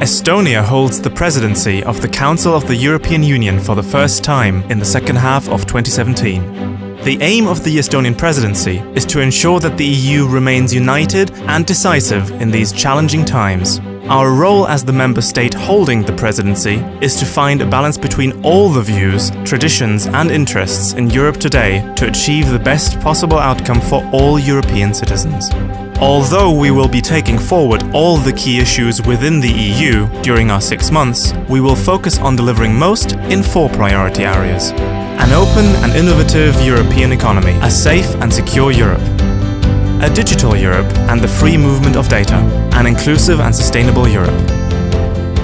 Estonia holds the presidency of the Council of the European Union for the first time in the second half of 2017. The aim of the Estonian presidency is to ensure that the EU remains united and decisive in these challenging times. Our role as the member state holding the presidency is to find a balance between all the views, traditions and interests in Europe today to achieve the best possible outcome for all European citizens. Although we will be taking forward all the key issues within the EU during our 6 months, we will focus on delivering most in 4 priority areas. An open and innovative European economy, a safe and secure Europe, a digital Europe and the free movement of data, an inclusive and sustainable Europe.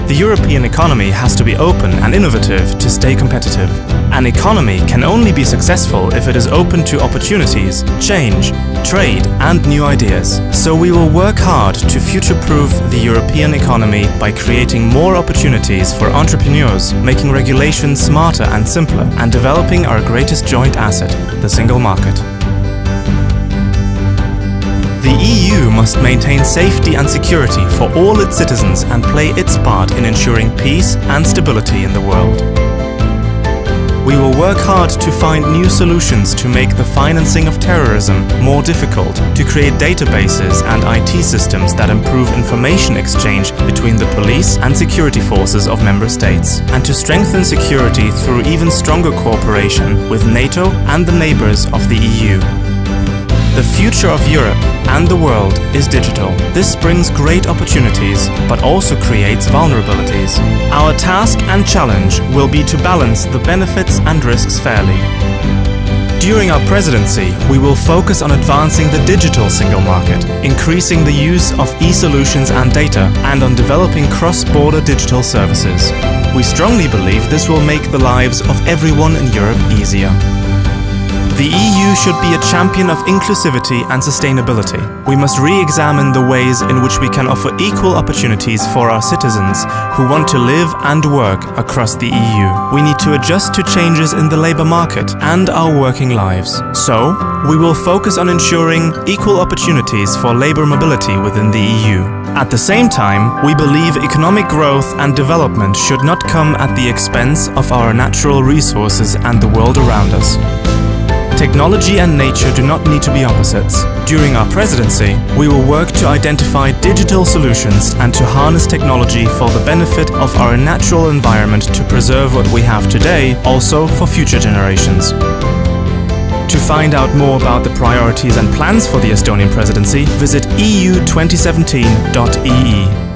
The European economy has to be open and innovative to stay competitive. An economy can only be successful if it is open to opportunities, change, trade and new ideas. So we will work hard to future-proof the European economy by creating more opportunities for entrepreneurs, making regulations smarter and simpler, and developing our greatest joint asset, the single market. The EU must maintain safety and security for all its citizens and play its part in ensuring peace and stability in the world. We will work hard to find new solutions to make the financing of terrorism more difficult, to create databases and IT systems that improve information exchange between the police and security forces of member states, and to strengthen security through even stronger cooperation with NATO and the neighbors of the EU. The future of Europe and the world is digital. This brings great opportunities, but also creates vulnerabilities. Our task and challenge will be to balance the benefits and risks fairly. During our presidency, we will focus on advancing the digital single market, increasing the use of e-solutions and data, and on developing cross-border digital services. We strongly believe this will make the lives of everyone in Europe easier. The EU should be a champion of inclusivity and sustainability. We must re-examine the ways in which we can offer equal opportunities for our citizens who want to live and work across the EU. We need to adjust to changes in the labour market and our working lives. So, we will focus on ensuring equal opportunities for labour mobility within the EU. At the same time, we believe economic growth and development should not come at the expense of our natural resources and the world around us. Technology and nature do not need to be opposites. During our presidency, we will work to identify digital solutions and to harness technology for the benefit of our natural environment to preserve what we have today, also for future generations. To find out more about the priorities and plans for the Estonian presidency, visit EU2017.ee.